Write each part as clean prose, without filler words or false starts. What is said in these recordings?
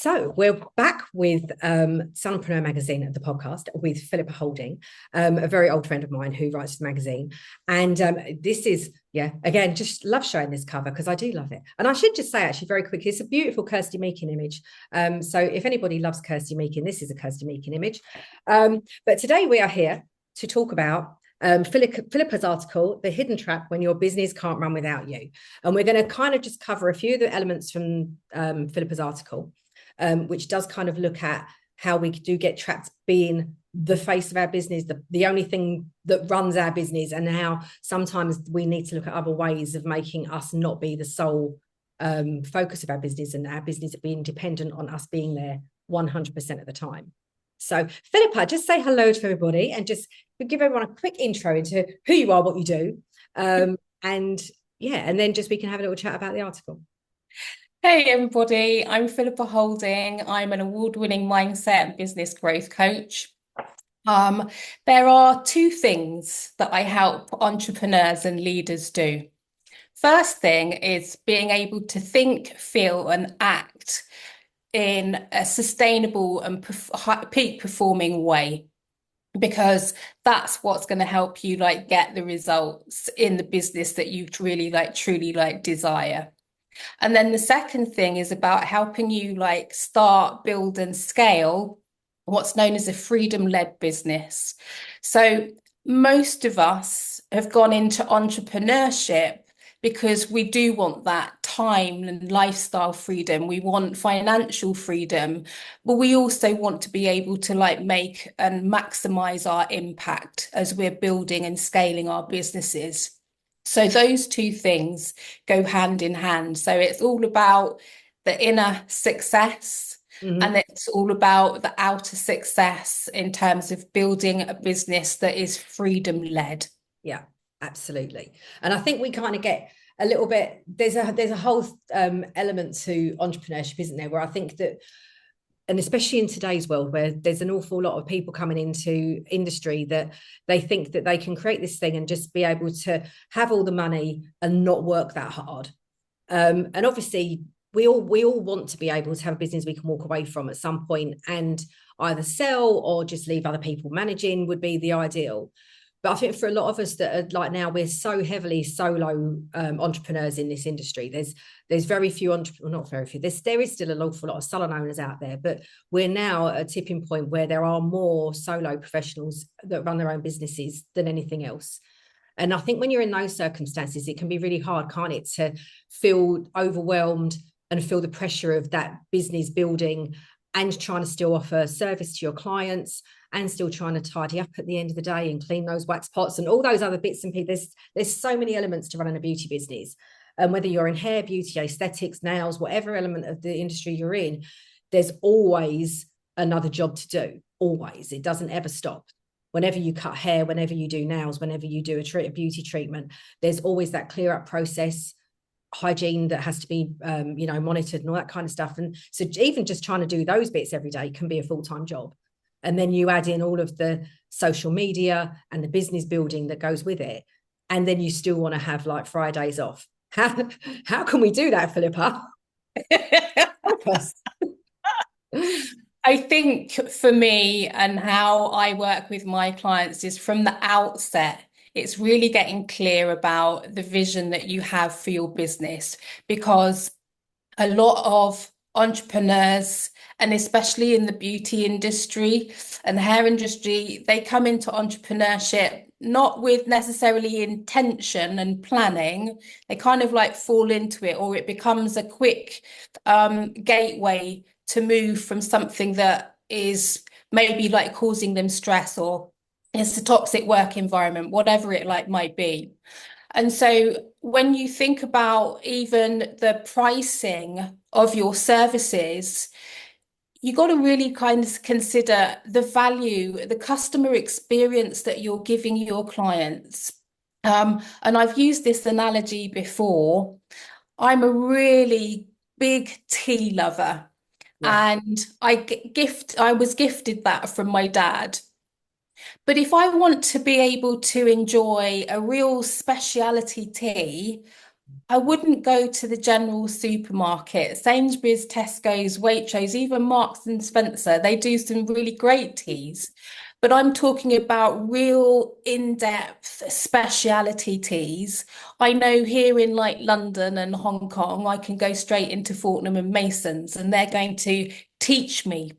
So we're back with Salonpreneur Magazine, the podcast with Philippa Holding, a very old friend of mine who writes the magazine. And this is, again, just love showing this cover because I do love it. And I should just say, actually, very quickly, it's a beautiful Kirsty Meakin image. So if anybody loves Kirsty Meakin, this is a Kirsty Meakin image. But today we are here to talk about Philippa's article, The Hidden Trap When Your Business Can't Run Without You. And we're going to kind of just cover a few of the elements from Philippa's article, which does kind of look at how we do get trapped being the face of our business, the only thing that runs our business, and how sometimes we need to look at other ways of making us not be the sole focus of our business, and our business being dependent on us being there 100% of the time. So Philippa, just say hello to everybody and just give everyone a quick intro into who you are, what you do, and then just we can have a little chat about the article. Hey everybody, I'm Philippa Holding. I'm an award-winning mindset and business growth coach. There are two things that I help entrepreneurs and leaders do. First thing is being able to think, feel, and act in a sustainable and peak performing way, because that's what's going to help you get the results in the business that you really truly desire. And then the second thing is about helping you start, build, and scale what's known as a freedom-led business. So most of us have gone into entrepreneurship because we do want that time and lifestyle freedom. We want financial freedom, but we also want to be able to make and maximize our impact as we're building and scaling our businesses. So those two things go hand in hand. So it's all about the inner success, and it's all about the outer success in terms of building a business that is freedom-led. Yeah, absolutely. And I think we kind of get a little bit, there's a whole element to entrepreneurship, isn't there? Where I think that, and especially in today's world where there's an awful lot of people coming into industry that they think that they can create this thing and just be able to have all the money and not work that hard. And obviously we all want to be able to have a business we can walk away from at some point and either sell or just leave other people managing would be the ideal. But I think for a lot of us that are now, we're so heavily solo entrepreneurs in this industry. There's very few not very few. There is still an awful lot of salon owners out there, but we're now at a tipping point where there are more solo professionals that run their own businesses than anything else. And I think when you're in those circumstances, it can be really hard, can't it, to feel overwhelmed and feel the pressure of that business building and trying to still offer service to your clients and still trying to tidy up at the end of the day and clean those wax pots and all those other bits and pieces. There's so many elements to running a beauty business. And whether you're in hair, beauty, aesthetics, nails, whatever element of the industry you're in, there's always another job to do. Always. It doesn't ever stop. Whenever you cut hair, whenever you do nails, whenever you do a beauty treatment, there's always that clear up process, hygiene that has to be monitored and all that kind of stuff. And so even just trying to do those bits every day can be a full-time job. And then you add in all of the social media and the business building that goes with it, and then you still want to have Fridays off. How can we do that, Philippa? Help us. I think for me and how I work with my clients is from the outset, it's really getting clear about the vision that you have for your business, because a lot of entrepreneurs, and especially in the beauty industry and the hair industry, they come into entrepreneurship not with necessarily intention and planning. They kind of fall into it, or it becomes a quick gateway to move from something that is maybe causing them stress, or it's a toxic work environment, whatever it might be. And so when you think about even the pricing of your services, you got to really kind of consider the value, the customer experience that you're giving your clients. And I've used this analogy before. I'm a really big tea lover, and I was gifted that from my dad. But if I want to be able to enjoy a real specialty tea, I wouldn't go to the general supermarket. Sainsbury's, Tesco's, Waitrose, even Marks and Spencer, they do some really great teas. But I'm talking about real in-depth speciality teas. I know here in like London and Hong Kong, I can go straight into Fortnum and Mason's and they're going to teach me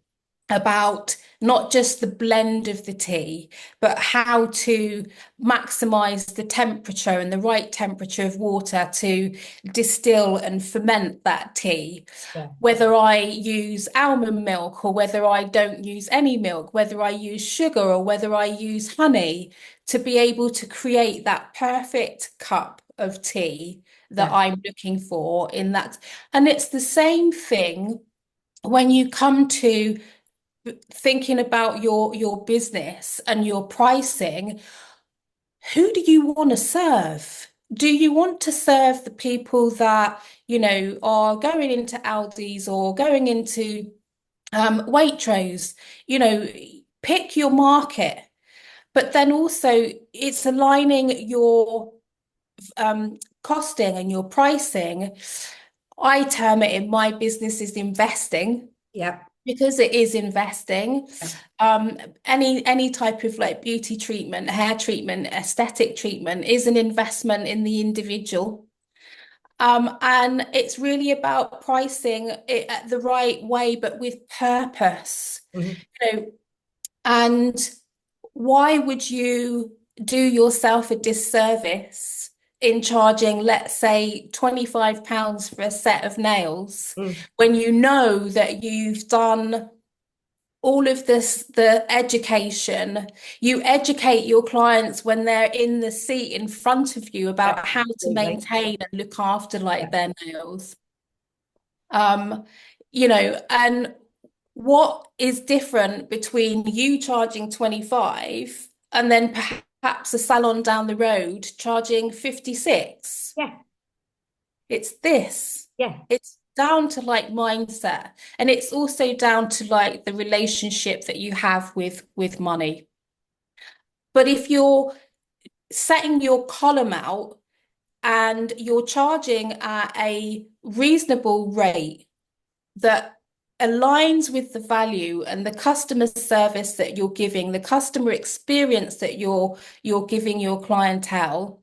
about not just the blend of the tea, but how to maximize the temperature and the right temperature of water to distill and ferment that tea. Yeah. Whether I use almond milk or whether I don't use any milk, whether I use sugar or whether I use honey, to be able to create that perfect cup of tea that Yeah. I'm looking for in that. And it's the same thing when you come to thinking about your business and your pricing. Who do you want to serve? Do you want to serve the people that, are going into Aldi's or going into Waitrose? Pick your market, but then also it's aligning your costing and your pricing. I term it in my business is investing. Yeah. Because it is investing. Yeah. Any type of like beauty treatment, hair treatment, aesthetic treatment is an investment in the individual. And it's really about pricing it at the right way, but with purpose. Mm-hmm. And why would you do yourself a disservice in charging, let's say, £25 for a set of nails, Mm. when you know that you've done all of this, the education, you educate your clients when they're in the seat in front of you about how to Absolutely. maintain and look after like Yeah. their nails. Um, and what is different between you charging 25 and then perhaps a salon down the road charging 56? Yeah. It's this. Yeah. It's down to like mindset. And it's also down to like the relationship that you have with money. But if you're setting your column out and you're charging at a reasonable rate that aligns with the value and the customer service that you're giving, the customer experience that you're giving your clientele,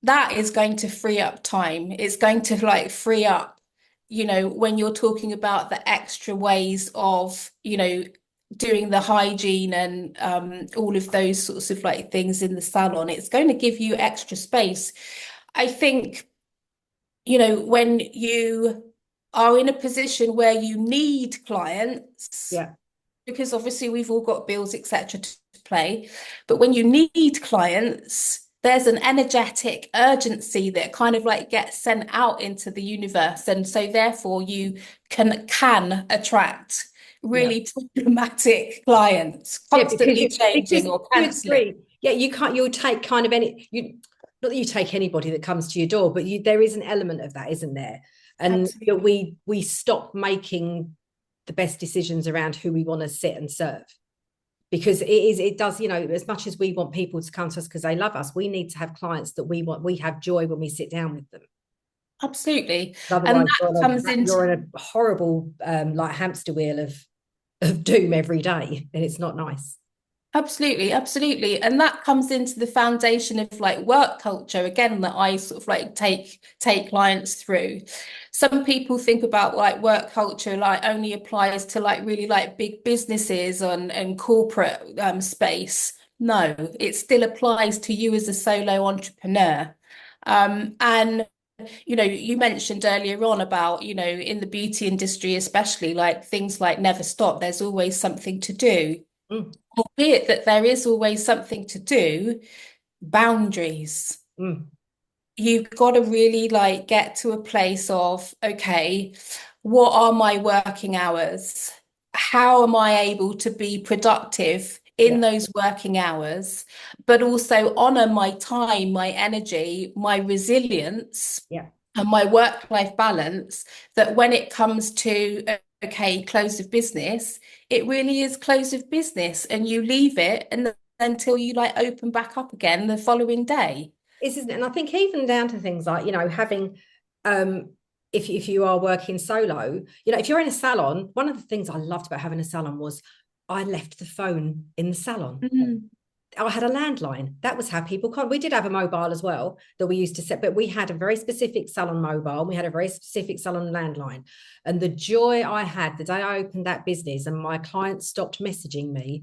that is going to free up time. It's going to like free up, when you're talking about the extra ways of, doing the hygiene and all of those sorts of like things in the salon, it's going to give you extra space. I think, when you are in a position where you need clients, Yeah. because obviously we've all got bills, etc., to play, but when you need clients, there's an energetic urgency that kind of like gets sent out into the universe, and so therefore you can attract Yeah. really problematic clients, Yeah, because constantly changing or you cancelling. agree. Yeah, you'll take kind of not that you take anybody that comes to your door, but there is an element of that, isn't there? And we stop making the best decisions around who we want to sit and serve, because it does, as much as we want people to come to us because they love us, we need to have clients that we have joy when we sit down with them. Absolutely. Otherwise, And that comes you're into in a horrible like hamster wheel of doom every day, and it's not nice. Absolutely, absolutely. And that comes into the foundation of like work culture again that I sort of like take clients through. Some people think about like work culture like only applies to like really like big businesses and corporate space. No, it still applies to you as a solo entrepreneur. And you mentioned earlier on about, in the beauty industry, especially like things like never stop, there's always something to do. Mm. Albeit that there is always something to do, boundaries. Mm. You've got to really like get to a place of, okay, what are my working hours? How am I able to be productive in those working hours, but also honor my time, my energy, my resilience, Yeah. and my work-life balance, that when it comes to, okay, close of business, it really is close of business and you leave it and until you like open back up again the following day. isn't it? And I think even down to things like, having, if you are working solo, if you're in a salon, one of the things I loved about having a salon was I left the phone in the salon. Mm. I had a landline. That was how people we did have a mobile as well that we used to set, but we had a very specific salon mobile. And we had a very specific salon landline. And the joy I had the day I opened that business and my clients stopped messaging me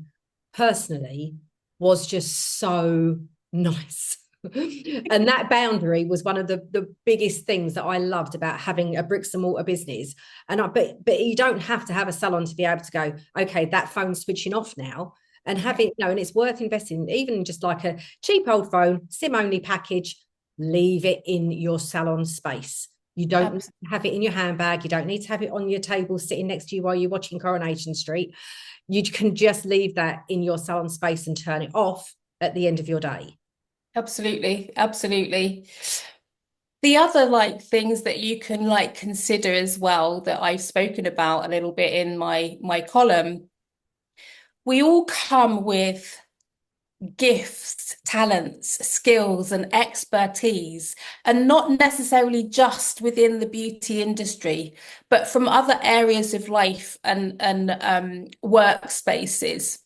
personally was just so nice. And that boundary was one of the biggest things that I loved about having a bricks and mortar business. But you don't have to have a salon to be able to go, okay, that phone's switching off now. And have it, and it's worth investing, even just like a cheap old phone, SIM only package, leave it in your salon space. You don't have it in your handbag. You don't need to have it on your table sitting next to you while you're watching Coronation Street. You can just leave that in your salon space and turn it off at the end of your day. Absolutely, absolutely. The other things that you can consider as well that I've spoken about a little bit in my column, we all come with gifts, talents, skills, and expertise, and not necessarily just within the beauty industry, but from other areas of life and workspaces.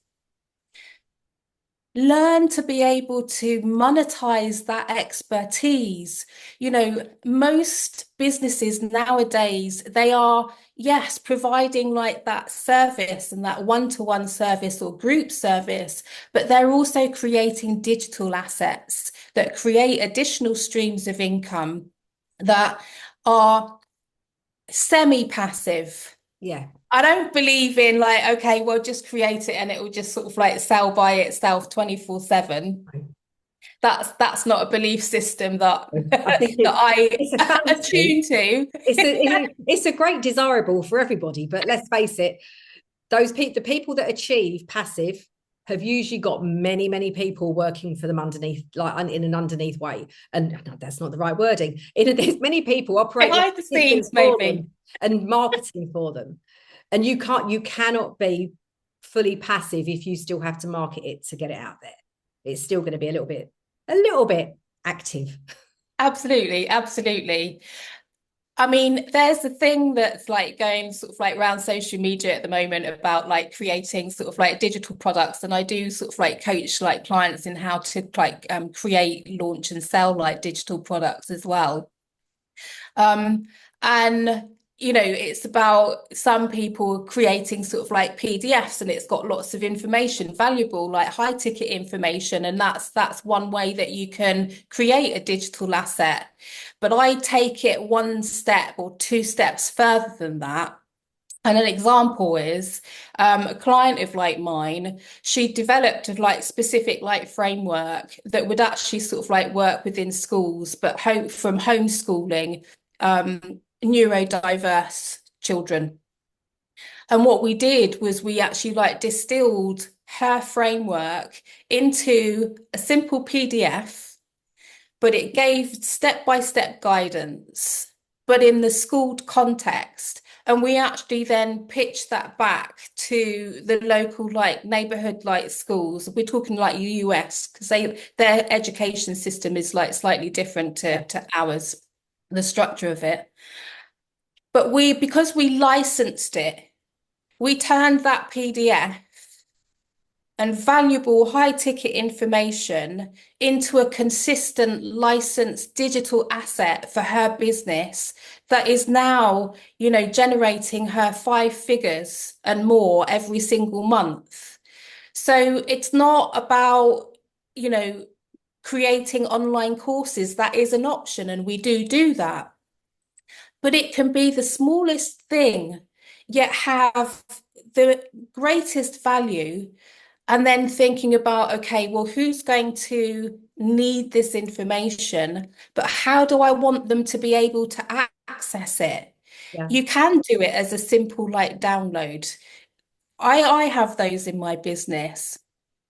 Learn to be able to monetize that expertise. Most businesses nowadays, they are, yes, providing that service and that one-to-one service or group service, but they're also creating digital assets that create additional streams of income that are semi-passive. Yeah. I don't believe in okay, well, just create it and it will just sort of sell by itself 24/7. That's not a belief system that I think that I it's a fantasy. attune to. It's a great desirable for everybody, but let's face it, the people that achieve passive have usually got many, many people working for them underneath, in an underneath way. And no, that's not the right wording. There's many people operating Behind the scenes, for maybe. them and marketing for them. And you cannot be fully passive if you still have to market it to get it out there. It's still going to be a little bit active. Absolutely, absolutely. I mean, there's a thing that's going sort of around social media at the moment about creating sort of digital products, and I do sort of coach clients in how to create, launch, and sell digital products as well. And it's about some people creating sort of PDFs, and it's got lots of information, valuable, high ticket information. And that's one way that you can create a digital asset. But I take it one step or two steps further than that. And an example is a client of mine, she developed a specific framework that would actually sort of work within schools, but from homeschooling neurodiverse children. And what we did was we actually distilled her framework into a simple PDF, but it gave step-by-step guidance, but in the schooled context. And we actually then pitched that back to the local neighborhood schools. We're talking US, because their education system is slightly different to ours, the structure of it. But because we licensed it, we turned that PDF and valuable high ticket information into a consistent licensed digital asset for her business that is now, generating her 5 figures and more every single month. So it's not about, creating online courses. That is an option, and we do that. But it can be the smallest thing, yet have the greatest value. And then thinking about, okay, well, who's going to need this information, but how do I want them to be able to access it? Yeah. You can do it as a simple download. I have those in my business.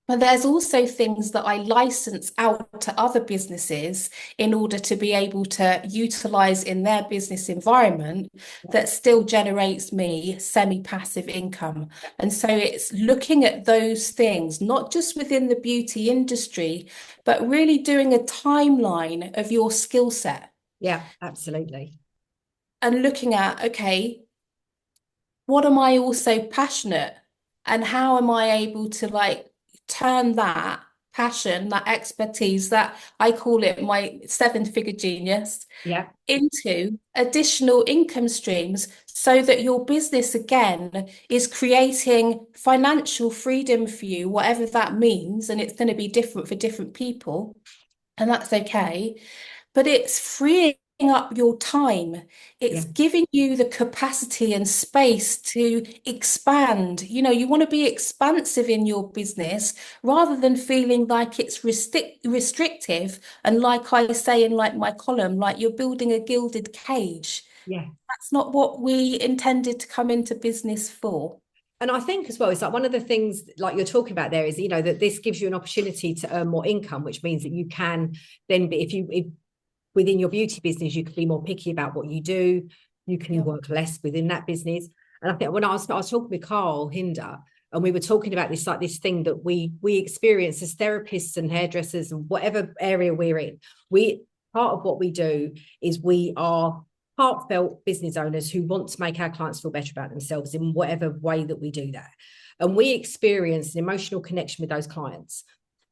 But there's also things that I license out to other businesses in order to be able to utilize in their business environment that still generates me semi-passive income. And so it's looking at those things, not just within the beauty industry, but really doing a timeline of your skill set. Yeah, absolutely. And looking at, okay, what am I also passionate, and how am I able to like turn that passion, that expertise, that I call it my seven-figure genius, Yeah, into additional income streams so that your business again is creating financial freedom for you, whatever that means. And it's going to be different for different people, and that's okay, but it's freeing up your time. It's yeah, giving you the capacity and space to expand. You know, you want to be expansive in your business rather than feeling like it's restrictive. And like I say in like my column, like you're building a gilded cage. yeah. That's not what we intended to come into business for. And I think as well, it's like one of the things like you're talking about there is, you know, that this gives you an opportunity to earn more income, which means that you can then be, if within your beauty business, you can be more picky about what you do. You can work less within that business. And I think when I was talking with Carl Hinder, and we were talking about this, like this thing that we experience as therapists and hairdressers and whatever area we're in, we part of what we do is we are heartfelt business owners who want to make our clients feel better about themselves in whatever way that we do that. And we experience an emotional connection with those clients.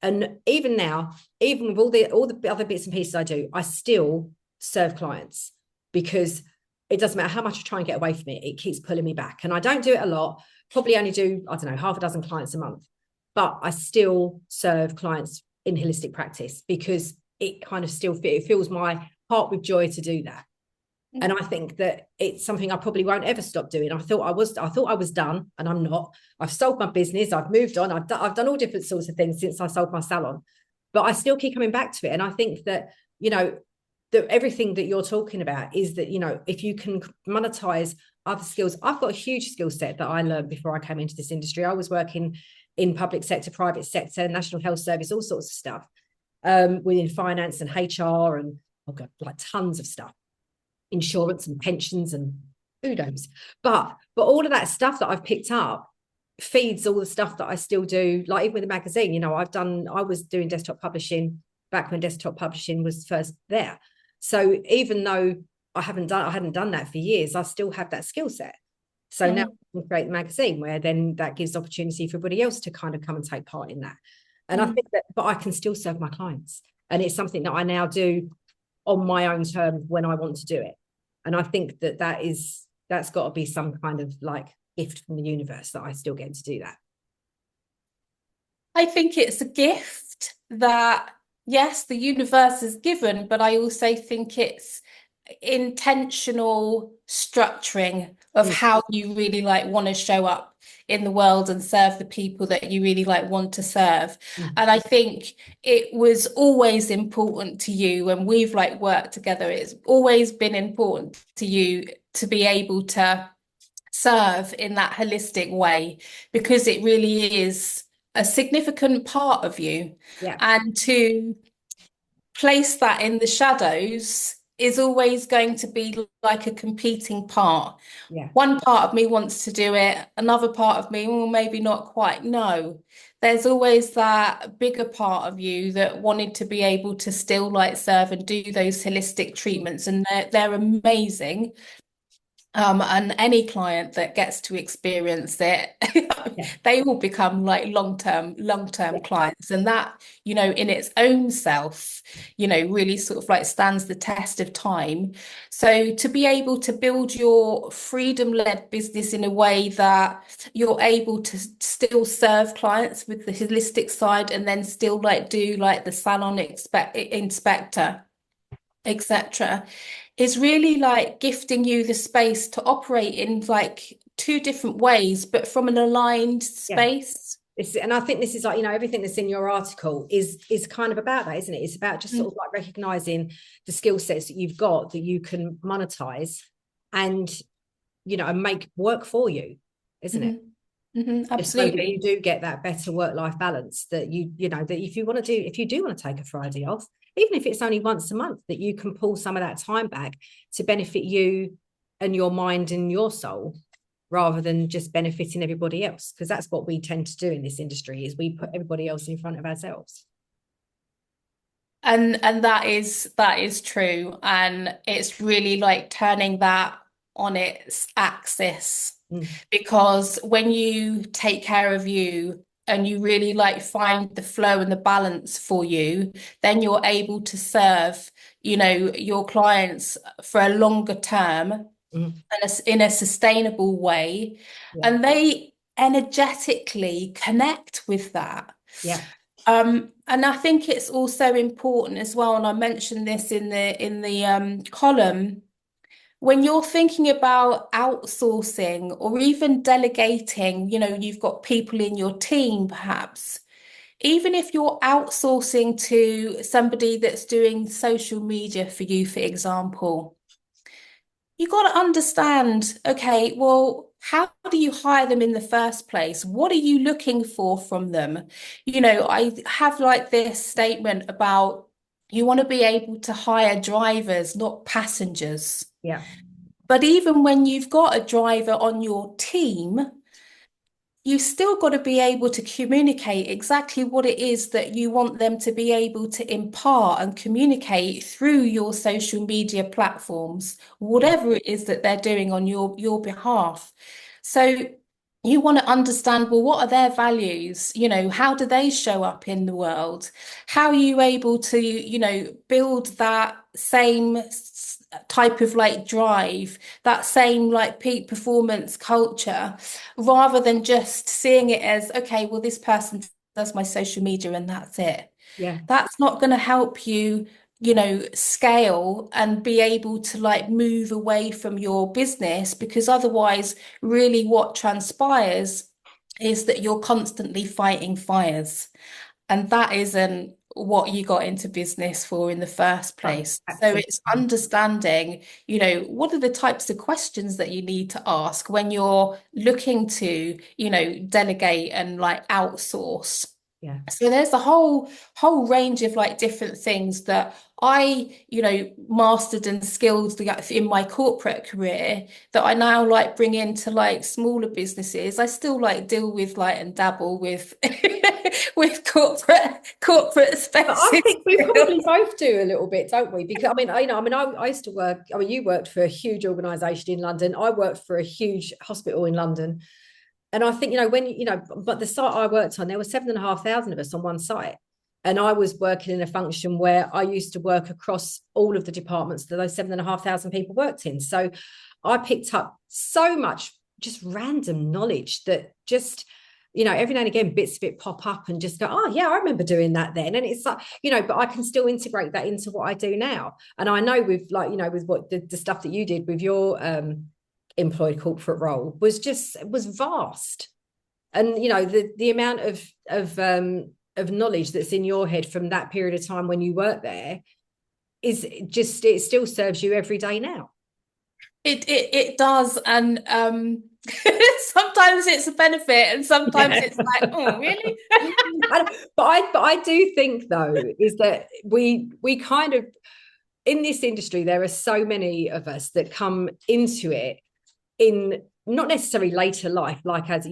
And even now, even with all the other bits and pieces I do, I still serve clients because it doesn't matter how much I try and get away from it, it keeps pulling me back. And I don't do it a lot, probably only do, I don't know, half a dozen clients a month, but I still serve clients in holistic practice because it kind of still it fills my heart with joy to do that. And I think that it's something I probably won't ever stop doing. I thought I was done, and I'm not. I've sold my business. I've moved on. I've done all different sorts of things since I sold my salon, but I still keep coming back to it. And I think that, you know, that everything that you're talking about is that, you know, if you can monetize other skills, I've got a huge skill set that I learned before I came into this industry. I was working in public sector, private sector, National Health Service, all sorts of stuff, within finance and HR, and I've got like tons of stuff. Insurance and pensions and kudos, but all of that stuff that I've picked up feeds all the stuff that I still do, like even with the magazine. You know, I was doing desktop publishing back when desktop publishing was first there, so even though I hadn't done that for years, I still have that skill set. So now I can create the magazine where then that gives opportunity for everybody else to kind of come and take part in that. And I think that, but I can still serve my clients, and it's something that I now do on my own terms when I want to do it. And I think that that's got to be some kind of like gift from the universe that I still get to do that. I think it's a gift that, yes, the universe is given, but I also think it's intentional structuring of how you really like want to show up in the world and serve the people that you really like want to serve. And I think it was always important to you, and we've like worked together, it's always been important to you to be able to serve in that holistic way, because it really is a significant part of you. Yeah. And to place that in the shadows is always going to be like a competing part. Yeah. One part of me wants to do it, another part of me, well, maybe not quite. No, there's always that bigger part of you that wanted to be able to still like serve and do those holistic treatments, and they're amazing. And any client that gets to experience it, Yeah. they will become like long-term Yeah. clients. And that, you know, in its own self, you know, really sort of like stands the test of time. So to be able to build your freedom-led business in a way that you're able to still serve clients with the holistic side, and then still like do like the salon inspector, etc., is really like gifting you the space to operate in like two different ways, but from an aligned Yeah. space. And I think this is like, you know, everything that's in your article is kind of about that, isn't it? It's about just sort of like recognizing the skill sets that you've got that you can monetize and, you know, and make work for you, isn't it? Just so that you Absolutely. do get that better work-life balance, that you know, that if you do want to take a Friday off, even if it's only once a month, that you can pull some of that time back to benefit you and your mind and your soul, rather than just benefiting everybody else. Because that's what we tend to do in this industry, is we put everybody else in front of ourselves. And that is true. And it's really like turning that on its axis, Mm. because when you take care of you and you really like find the flow and the balance for you, then you're able to serve, your clients for a longer term Mm. and in a sustainable way. Yeah. And they energetically connect with that. Yeah. And I think it's also important as well, and I mentioned this in the column, when you're thinking about outsourcing or even delegating, you've got people in your team, perhaps, even if you're outsourcing to somebody that's doing social media for you, for example, you got to understand, okay, well, how do you hire them in the first place? What are you looking for from them? I have like this statement about you want to be able to hire drivers, not passengers. Yeah. But even when you've got a driver on your team, you still got to be able to communicate exactly what it is that you want them to be able to impart and communicate through your social media platforms, Yeah. whatever it is that they're doing on your behalf. So you want to understand, well, what are their values? How do they show up in the world? How are you able to, build that same type of like drive, that same like peak performance culture, rather than just seeing it as, okay, well, this person does my social media and that's it. Yeah. That's not going to help you, scale and be able to like move away from your business, because otherwise, really what transpires is that you're constantly fighting fires. And that isn't what you got into business for in the first Oh, place. So absolutely. it's understanding, what are the types of questions that you need to ask when you're looking to, delegate and like outsource. Yeah. So there's a whole range of like different things that I, mastered and skilled in my corporate career that I now like bring into like smaller businesses. I still like deal with like and dabble with with corporate But I spaces think we still. probably both do a little bit, don't we? Because I used to work. I mean, you worked for a huge organisation in London. I worked for a huge hospital in London, and I think but the site I worked on, there were 7,500 of us on one site, and I was working in a function where I used to work across all of the departments that those 7,500 people worked in. So I picked up so much just random knowledge that just every now and again bits of it pop up and just go, oh yeah, I remember doing that then. And it's like, but I can still integrate that into what I do now. And I know with like, with what the stuff that you did with your employed corporate role was vast. And the amount of knowledge that's in your head from that period of time when you worked there is just, it still serves you every day now. It does, and sometimes it's a benefit, and sometimes Yeah. it's like, oh, really? But I do think though is that we kind of, in this industry there are so many of us that come into it in not necessarily later life, like as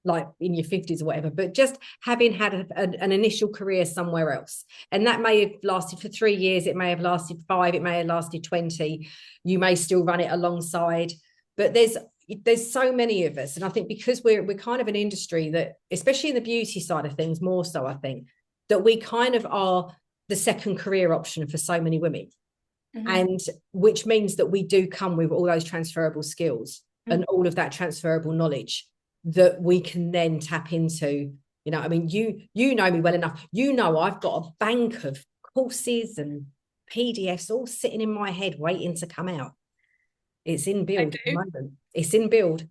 like in your 50s or whatever, but just having had an initial career somewhere else. And that may have lasted for 3 years, it may have lasted 5, it may have lasted 20. You may still run it alongside, but there's so many of us. And I think because we're kind of an industry that, especially in the beauty side of things more so, I think that we kind of are the second career option for so many women. And which means that we do come with all those transferable skills and all of that transferable knowledge that we can then tap into. I mean, you know me well enough. I've got a bank of courses and PDFs all sitting in my head waiting to come out. It's in I build at the do. moment. It's in build.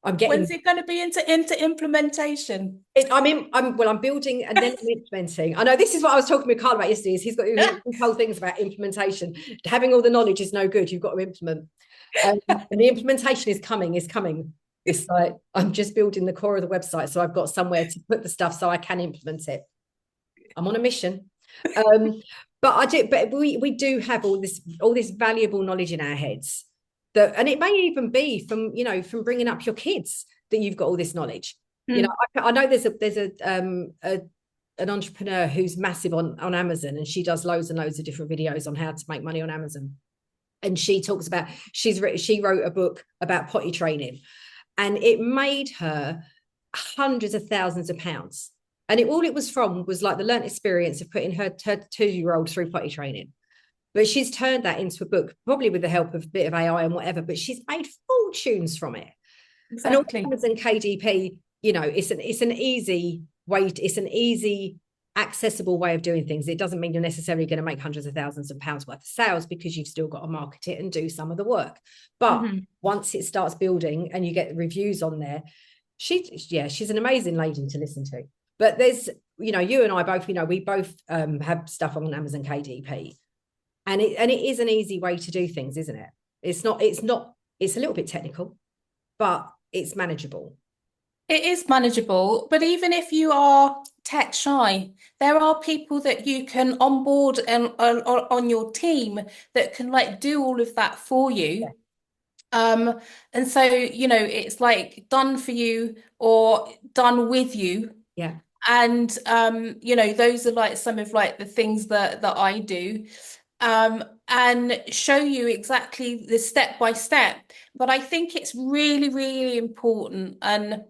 I'm getting When's it going to be into implementation? it. I'm building and then I'm implementing. I know this is what I was talking with Carl about yesterday. Is he's got his whole things about implementation. Having all the knowledge is no good. You've got to implement. And the implementation is coming. It's like, I'm just building the core of the website, so I've got somewhere to put the stuff so I can implement it. I'm on a mission. But we do have all this valuable knowledge in our heads that, and it may even be from, from bringing up your kids, that you've got all this knowledge. I know there's an entrepreneur who's massive on Amazon, and she does loads and loads of different videos on how to make money on Amazon. And she talks about, she wrote a book about potty training, and it made her hundreds of thousands of pounds. And all it was from was like the learned experience of putting her 2-year-old through potty training. But she's turned that into a book, probably with the help of a bit of AI and whatever, but she's made fortunes from it. Exactly. And Amazon KDP, it's an easy way, it's an easy, accessible way of doing things. It doesn't mean you're necessarily going to make hundreds of thousands of pounds worth of sales, because you've still got to market it and do some of the work. But once it starts building and you get the reviews on there, she's an amazing lady to listen to. But there's, you and I both, we both have stuff on Amazon KDP, and it is an easy way to do things, isn't it? It's a little bit technical, but it's manageable. It is manageable, but even if you are tech shy, there are people that you can onboard and on your team that can like do all of that for you. Yeah. And so, it's like done for you or done with you. Yeah. And those are like some of like the things that I do. And show you exactly the step by step. But I think it's really, really important, and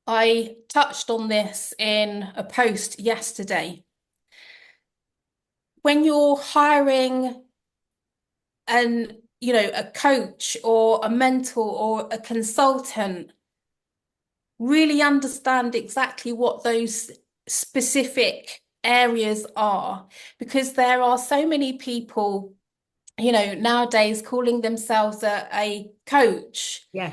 I touched on this in a post yesterday. When you're hiring a coach or a mentor or a consultant, really understand exactly what those specific areas are, because there are so many people, nowadays calling themselves a coach. Yeah.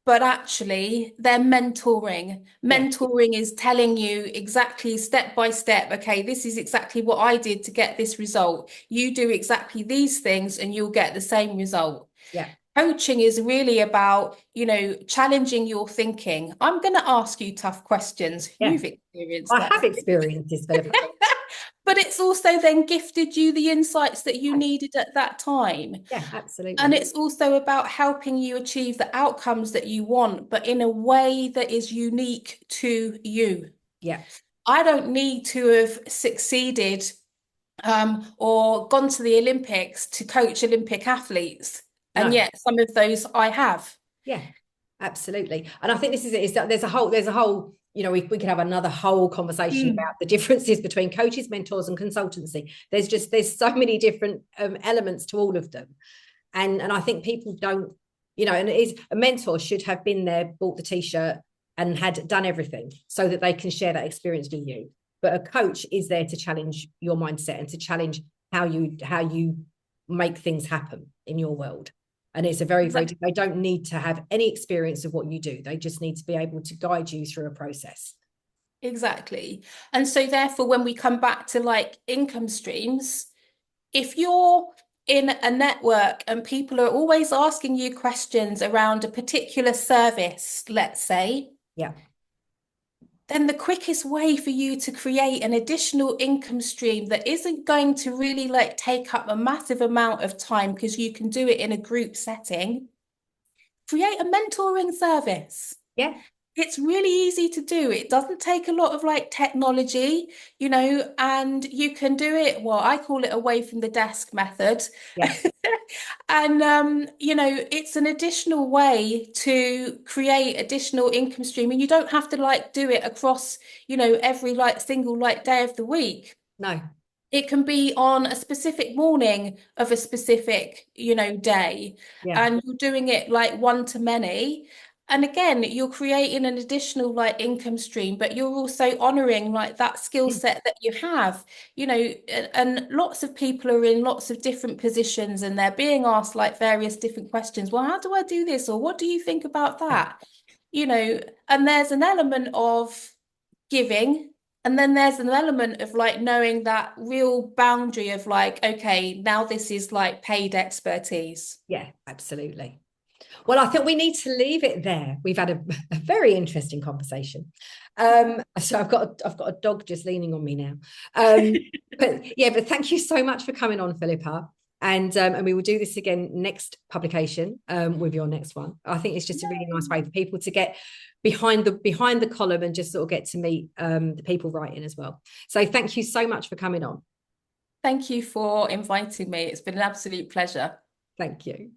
But actually they're mentoring. Mentoring is telling you exactly step by step, okay, this is exactly what I did to get this result. You do exactly these things and you'll get the same result. Yeah. Coaching is really about, challenging your thinking. I'm going to ask you tough questions. Yeah. You've experienced that. I have experienced this, Philippa. But it's also then gifted you the insights that you needed at that time. Yeah, absolutely. And it's also about helping you achieve the outcomes that you want, but in a way that is unique to you. Yeah. I don't need to have succeeded or gone to the Olympics to coach Olympic athletes. No. And yet some of those I have. Yeah, absolutely. And I think this is it, is that there's a whole, we could have another whole conversation about the differences between coaches, mentors, and consultancy. There's so many different elements to all of them. And I think people don't, and it is, a mentor should have been there, bought the t-shirt and had done everything so that they can share that experience with you. But a coach is there to challenge your mindset and to challenge how you make things happen in your world. And it's a very, they don't need to have any experience of what you do. They just need to be able to guide you through a process. Exactly. And so therefore, when we come back to like income streams, if you're in a network and people are always asking you questions around a particular service, let's say, yeah, then the quickest way for you to create an additional income stream that isn't going to really like take up a massive amount of time, because you can do it in a group setting, create a mentoring service. Yeah. It's really easy to do. It doesn't take a lot of like technology, and you can do it. Well, I call it away from the desk method. Yeah. And, it's an additional way to create additional income stream. And you don't have to like do it across, every like single like day of the week. No. It can be on a specific morning of a specific, day. Yeah. And you're doing it like one to many. And again, you're creating an additional like income stream, but you're also honoring like that skill set that you have, and lots of people are in lots of different positions and they're being asked like various different questions. Well, how do I do this? Or what do you think about that? And there's an element of giving, and then there's an element of like knowing that real boundary of like, okay, now this is like paid expertise. Yeah, absolutely. Well, I think we need to leave it there. We've had a very interesting conversation. So I've got a dog just leaning on me now. But thank you so much for coming on, Philippa. And we will do this again next publication with your next one. I think it's just a really nice way for people to get behind the column and just sort of get to meet the people writing as well. So thank you so much for coming on. Thank you for inviting me. It's been an absolute pleasure. Thank you.